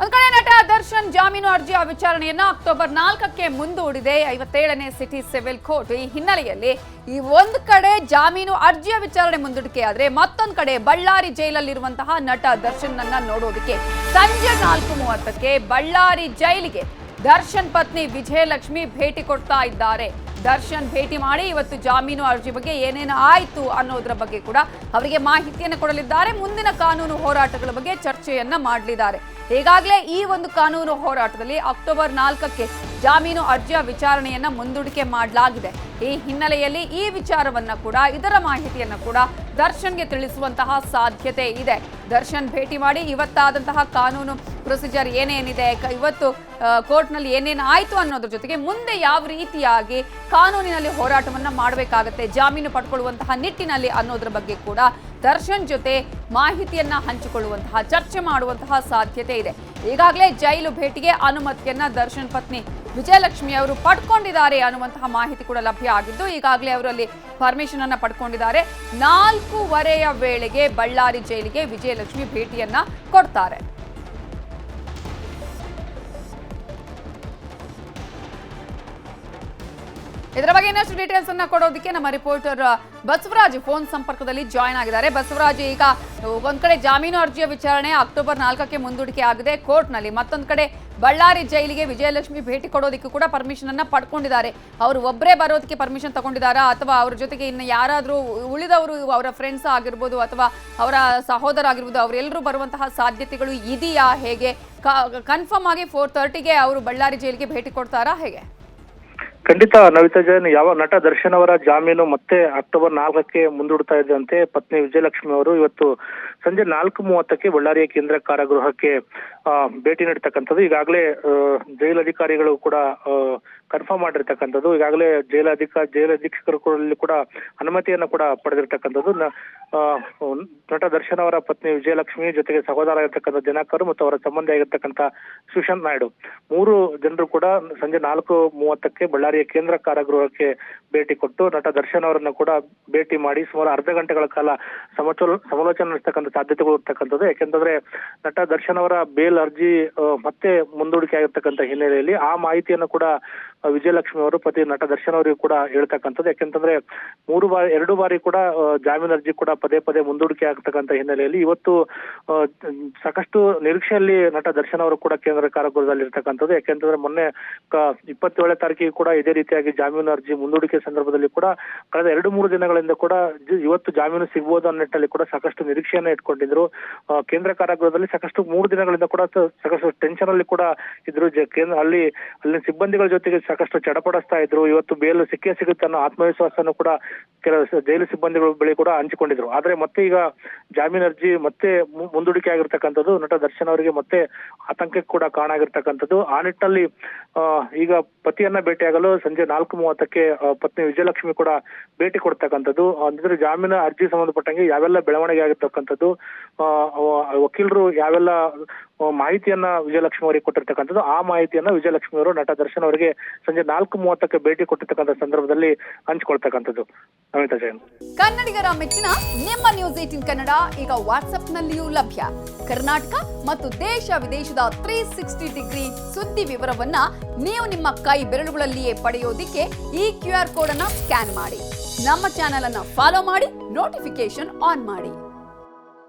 ಒಂದು ಕಡೆ ನಟ ದರ್ಶನ್ ಜಾಮೀನು ಅರ್ಜಿಯ ವಿಚಾರಣೆಯನ್ನ ಅಕ್ಟೋಬರ್ 4ಕ್ಕೆ ಮುಂದೂಡಿದೆ 57ನೇ ಸಿಟಿ ಸಿವಿಲ್ ಕೋರ್ಟ್. ಈ ಹಿನ್ನೆಲೆಯಲ್ಲಿ ಈ ಒಂದು ಕಡೆ ಜಾಮೀನು ಅರ್ಜಿಯ ವಿಚಾರಣೆ ಮುಂದೂಡಿಕೆಯಾದ್ರೆ ಮತ್ತೊಂದು ಕಡೆ ಬಳ್ಳಾರಿ ಜೈಲಲ್ಲಿರುವಂತಹ ನಟ ದರ್ಶನ್ ಅನ್ನ ನೋಡೋದಕ್ಕೆ ಸಂಜೆ 4:30ಕ್ಕೆ ಬಳ್ಳಾರಿ ಜೈಲಿಗೆ ದರ್ಶನ್ ಪತ್ನಿ ವಿಜಯಲಕ್ಷ್ಮಿ ಭೇಟಿ ಕೊಡ್ತಾ ಇದ್ದಾರೆ. ದರ್ಶನ್ ಭೇಟಿ ಮಾಡಿ ಇವತ್ತು ಜಾಮೀನು ಅರ್ಜಿ ಬಗ್ಗೆ ಏನೇನು ಆಯಿತು ಅನ್ನೋದರ ಬಗ್ಗೆ ಕೂಡ ಅವರಿಗೆ ಮಾಹಿತಿಯನ್ನು ಕೊಡಲಿದ್ದಾರೆ. ಮುಂದಿನ ಕಾನೂನು ಹೋರಾಟಗಳ ಬಗ್ಗೆ ಚರ್ಚೆಯನ್ನ ಮಾಡಲಿದ್ದಾರೆ. ಈಗಾಗಲೇ ಈ ಒಂದು ಕಾನೂನು ಹೋರಾಟದಲ್ಲಿ ಅಕ್ಟೋಬರ್ 4ಕ್ಕೆ ಜಾಮೀನು ಅರ್ಜಿಯ ವಿಚಾರಣೆಯನ್ನ ಮುಂದೂಡಿಕೆ ಮಾಡಲಾಗಿದೆ. ಈ ಹಿನ್ನೆಲೆಯಲ್ಲಿ ಈ ವಿಚಾರವನ್ನ ಕೂಡ ಇದರ ಮಾಹಿತಿಯನ್ನ ಕೂಡ ದರ್ಶನ್ಗೆ ತಿಳಿಸುವಂತಹ ಸಾಧ್ಯತೆ ಇದೆ. ದರ್ಶನ್ ಭೇಟಿ ಮಾಡಿ ಇವತ್ತಾದಂತಹ ಕಾನೂನು ಪ್ರೊಸೀಜರ್ ಏನೇನಿದೆ, ಇವತ್ತು ಕೋರ್ಟ್ನಲ್ಲಿ ಏನೇನು ಆಯಿತು ಅನ್ನೋದ್ರ ಜೊತೆಗೆ ಮುಂದೆ ಯಾವ ರೀತಿಯಾಗಿ ಕಾನೂನಿನಲ್ಲಿ ಹೋರಾಟವನ್ನ ಮಾಡಬೇಕಾಗತ್ತೆ ಜಾಮೀನು ಪಡ್ಕೊಳ್ಳುವಂತಹ ನಿಟ್ಟಿನಲ್ಲಿ ಅನ್ನೋದ್ರ ಬಗ್ಗೆ ಕೂಡ ದರ್ಶನ್ ಜೊತೆ ಮಾಹಿತಿಯನ್ನ ಹಂಚಿಕೊಳ್ಳುವಂತಹ ಚರ್ಚೆ ಮಾಡುವಂತಹ ಸಾಧ್ಯತೆ ಇದೆ. ಈಗಾಗಲೇ ಜೈಲು ಭೇಟಿಗೆ ಅನುಮತಿಯನ್ನ ದರ್ಶನ್ ಪತ್ನಿ ವಿಜಯಲಕ್ಷ್ಮಿ ಅವರು ಪಡ್ಕೊಂಡಿದ್ದಾರೆ ಅನ್ನುವಂತಹ ಮಾಹಿತಿ ಕೂಡ ಲಭ್ಯ ಆಗಿದ್ದು ಈಗಾಗಲೇ ಅವರಲ್ಲಿ ಪರ್ಮಿಷನ್ ಅನ್ನ ಪಡ್ಕೊಂಡಿದ್ದಾರೆ. 4:15 ವೇಳೆಗೆ ಬಳ್ಳಾರಿ ಜೈಲಿಗೆ ವಿಜಯಲಕ್ಷ್ಮಿ ಭೇಟಿಯನ್ನ ಕೊಡ್ತಾರೆ. ಇದರ ಬಗ್ಗೆ ಇನ್ನಷ್ಟು ಡೀಟೇಲ್ಸ್ ಅನ್ನ ಕೊಡೋದಕ್ಕೆ ನಮ್ಮ ರಿಪೋರ್ಟರ್ ಬಸವರಾಜ್ ಫೋನ್ ಸಂಪರ್ಕದಲ್ಲಿ ಜಾಯ್ನ್ ಆಗಿದ್ದಾರೆ. ಬಸವರಾಜ್, ಈಗ ಒಂದ್ ಕಡೆ ಜಾಮೀನು ಅರ್ಜಿಯ ವಿಚಾರಣೆ ಅಕ್ಟೋಬರ್ 4ಕ್ಕೆ ಮುಂದೂಡಿಕೆ ಆಗಿದೆ ಕೋರ್ಟ್ನಲ್ಲಿ, ಮತ್ತೊಂದು ಕಡೆ ಬಳ್ಳಾರಿ ಜೈಲಿಗೆ ವಿಜಯಲಕ್ಷ್ಮಿ ಭೇಟಿ ಕೊಡೋದಕ್ಕೂ ಕೂಡ ಪರ್ಮಿಷನ್ ಅನ್ನ ಪಡ್ಕೊಂಡಿದ್ದಾರೆ. ಅವರು ಒಬ್ಬರೇ ಬರೋದಕ್ಕೆ ಪರ್ಮಿಷನ್ ತಗೊಂಡಿದ್ದಾರಾ ಅಥವಾ ಅವ್ರ ಜೊತೆಗೆ ಇನ್ನು ಯಾರಾದರೂ ಉಳಿದವರು ಅವರ ಫ್ರೆಂಡ್ಸ್ ಆಗಿರ್ಬೋದು ಅಥವಾ ಅವರ ಸಹೋದರ ಆಗಿರ್ಬೋದು ಅವರೆಲ್ಲರೂ ಬರುವಂತಹ ಸಾಧ್ಯತೆಗಳು ಇದೆಯಾ? ಹೇಗೆ ಕನ್ಫರ್ಮ್ ಆಗಿ 4:30ಗೆ ಅವರು ಬಳ್ಳಾರಿ ಜೈಲಿಗೆ ಭೇಟಿ ಕೊಡ್ತಾರಾ ಹೇಗೆ? ಖಂಡಿತ ನವಿತಾ ಜೈನ್, ಯಾವ ನಟ ದರ್ಶನ್ ಅವರ ಜಾಮೀನು ಮತ್ತೆ ಅಕ್ಟೋಬರ್ 4ಕ್ಕೆ ಮುಂದೂಡ್ತಾ ಇದ್ದಂತೆ ಪತ್ನಿ ವಿಜಯಲಕ್ಷ್ಮಿ ಅವರು ಇವತ್ತು ಸಂಜೆ 4:30ಕ್ಕೆ ಬಳ್ಳಾರಿಯ ಕೇಂದ್ರ ಕಾರಾಗೃಹಕ್ಕೆ ಭೇಟಿ ನೀಡತಕ್ಕಂಥದ್ದು. ಈಗಾಗಲೇ ಜೈಲಧಿಕಾರಿಗಳು ಕೂಡ ಕನ್ಫರ್ಮ್ ಮಾಡಿರ್ತಕ್ಕಂಥದ್ದು. ಈಗಾಗಲೇ ಜೈಲಧೀಕ್ಷಕರು ಕೂಡ ಅನುಮತಿಯನ್ನು ಕೂಡ ಪಡೆದಿರ್ತಕ್ಕಂಥದ್ದು. ನಟ ದರ್ಶನ್ ಅವರ ಪತ್ನಿ ವಿಜಯಲಕ್ಷ್ಮಿ ಜೊತೆಗೆ ಸಹೋದರ ಆಗಿರ್ತಕ್ಕಂಥ ದಿನಕರ್ ಮತ್ತು ಅವರ ಸಂಬಂಧಿ ಆಗಿರ್ತಕ್ಕಂಥ ಸುಶಾಂತ್ ನಾಯ್ಡು, 3 ಜನರು ಕೂಡ ಸಂಜೆ 4:30ಕ್ಕೆ ಬಳ್ಳಾರಿಯ ಕೇಂದ್ರ ಕಾರಾಗೃಹಕ್ಕೆ ಭೇಟಿ ಕೊಟ್ಟು ನಟ ದರ್ಶನ್ ಅವರನ್ನು ಕೂಡ ಭೇಟಿ ಮಾಡಿ ಸುಮಾರು ಅರ್ಧ ಗಂಟೆಗಳ ಕಾಲ ಸಮಾಲೋಚನೆ ನಡೆಸ್ತಕ್ಕಂಥ ಸಾಧ್ಯತೆಗಳು ಇರ್ತಕ್ಕಂಥದ್ದು. ಯಾಕೆಂತಂದ್ರೆ ನಟ ದರ್ಶನ್ ಅವರ ಬೇಲ್ ಅರ್ಜಿ ಮತ್ತೆ ಮುಂದೂಡಿಕೆ ಆಗಿರ್ತಕ್ಕಂಥ ಹಿನ್ನೆಲೆಯಲ್ಲಿ ಆ ಮಾಹಿತಿಯನ್ನು ಕೂಡ ವಿಜಯಲಕ್ಷ್ಮಿ ಅವರು ಪತಿ ನಟ ದರ್ಶನ್ ಅವರಿಗೂ ಕೂಡ ಹೇಳ್ತಕ್ಕಂಥದ್ದು. ಯಾಕೆಂತಂದ್ರೆ 2 ಬಾರಿ ಕೂಡ ಜಾಮೀನು ಅರ್ಜಿ ಕೂಡ ಪದೇ ಪದೇ ಮುಂದೂಡಿಕೆ ಆಗ್ತಕ್ಕಂಥ ಹಿನ್ನೆಲೆಯಲ್ಲಿ ಇವತ್ತು ಸಾಕಷ್ಟು ನಿರೀಕ್ಷೆಯಲ್ಲಿ ನಟ ದರ್ಶನ್ ಅವರು ಕೂಡ ಕೇಂದ್ರ ಕಾರಾಗೃಹದಲ್ಲಿ ಇರ್ತಕ್ಕಂಥದ್ದು. ಯಾಕೆಂತಂದ್ರೆ ಮೊನ್ನೆ 27ನೇ ತಾರೀಕಿಗೆ ಕೂಡ ಇದೇ ರೀತಿಯಾಗಿ ಜಾಮೀನು ಅರ್ಜಿ ಮುಂದೂಡಿಕೆ ಸಂದರ್ಭದಲ್ಲಿ ಕೂಡ ಕಳೆದ 2-3 ದಿನಗಳಿಂದ ಕೂಡ ಇವತ್ತು ಜಾಮೀನು ಸಿಗಬಹುದು ಅನ್ನೋ ನಿಟ್ಟಿನಲ್ಲಿ ಕೂಡ ಸಾಕಷ್ಟು ನಿರೀಕ್ಷೆಯನ್ನ ಇಟ್ಕೊಂಡಿದ್ರು. ಕೇಂದ್ರ ಕಾರಾಗೃಹದಲ್ಲಿ ಸಾಕಷ್ಟು 3 ದಿನಗಳಿಂದ ಕೂಡ ಸಾಕಷ್ಟು ಟೆನ್ಷನ್ ಅಲ್ಲಿ ಕೂಡ ಇದ್ರು. ಅಲ್ಲಿ ಸಿಬ್ಬಂದಿಗಳ ಜೊತೆಗೆ ಸಾಕಷ್ಟು ಚಡಪಡಿಸ್ತಾ ಇದ್ರು. ಇವತ್ತು ಬೇಲ್ ಸಿಗುತ್ತೆ ಅನ್ನೋ ಆತ್ಮವಿಶ್ವಾಸವನ್ನು ಕೂಡ ಕೆಲವು ಜೈಲು ಸಿಬ್ಬಂದಿಗಳ ಬಳಿ ಕೂಡ ಹಂಚಿಕೊಂಡಿದ್ರು. ಆದ್ರೆ ಮತ್ತೆ ಈಗ ಜಾಮೀನು ಅರ್ಜಿ ಮತ್ತೆ ಮುಂದೂಡಿಕೆ ಆಗಿರ್ತಕ್ಕಂಥದ್ದು ನಟ ದರ್ಶನ್ ಅವರಿಗೆ ಮತ್ತೆ ಆತಂಕಕ್ಕೆ ಕೂಡ ಕಾರಣ ಆಗಿರ್ತಕ್ಕಂಥದ್ದು. ಆ ನಿಟ್ಟಿನಲ್ಲಿ ಈಗ ಪತಿಯನ್ನ ಭೇಟಿಯಾಗಲು ಸಂಜೆ 4:30ಕ್ಕೆ ಪತ್ನಿ ವಿಜಯಲಕ್ಷ್ಮಿ ಕೂಡ ಭೇಟಿ ಕೊಡ್ತಕ್ಕಂಥದ್ದು. ಅಂದ್ರೆ ಜಾಮೀನು ಅರ್ಜಿ ಸಂಬಂಧಪಟ್ಟಂಗೆ ಯಾವೆಲ್ಲ ಬೆಳವಣಿಗೆ ಆಗಿರ್ತಕ್ಕಂಥದ್ದು, ವಕೀಲರು ಯಾವೆಲ್ಲ ಮಾಹಿತಿಯನ್ನ ವಿಜಯಲಕ್ಷ್ಮಿ ಅವರಿಗೆ ಕೊಟ್ಟಿರ್ತಕ್ಕಂಥದ್ದು, ಆ ಮಾಹಿತಿಯನ್ನ ವಿಜಯಲಕ್ಷ್ಮಿ ಅವರು ನಟ ದರ್ಶನ್ ಅವರಿಗೆ ಸಂಜೆ 4:30ಕ್ಕೆ ಭೇಟಿ ಕೊಟ್ಟಿರ್ತಕ್ಕಂಥ ಸಂದರ್ಭದಲ್ಲಿ ಹಂಚಿಕೊಳ್ತಕ್ಕಂಥದ್ದು. ನಮಿತಾ ಜೈನ್, ಕನ್ನಡಿಗರ ಮೆಚ್ಚಿನ ನಿಮ್ಮ ನ್ಯೂಸ್ 18 ಕನ್ನಡ ಈಗ ವಾಟ್ಸ್ಆಪ್ ನಲ್ಲಿಯೂ ಲಭ್ಯ. ಕರ್ನಾಟಕ ಮತ್ತು ದೇಶ ವಿದೇಶದ 360 ಡಿಗ್ರಿ ಸುದ್ದಿ ವಿವರವನ್ನ ನೀವು ನಿಮ್ಮ ಕೈ ಬೆರಳುಗಳಲ್ಲಿಯೇ ಪಡೆಯೋದಿಕ್ಕೆ ಈ QR ಕೋಡ್ ಅನ್ನ ಸ್ಕ್ಯಾನ್ ಮಾಡಿ. ನಮ್ಮ ಚಾನೆಲ್ ಅನ್ನ ಫಾಲೋ ಮಾಡಿ, ನೋಟಿಫಿಕೇಶನ್ ಆನ್ ಮಾಡಿ.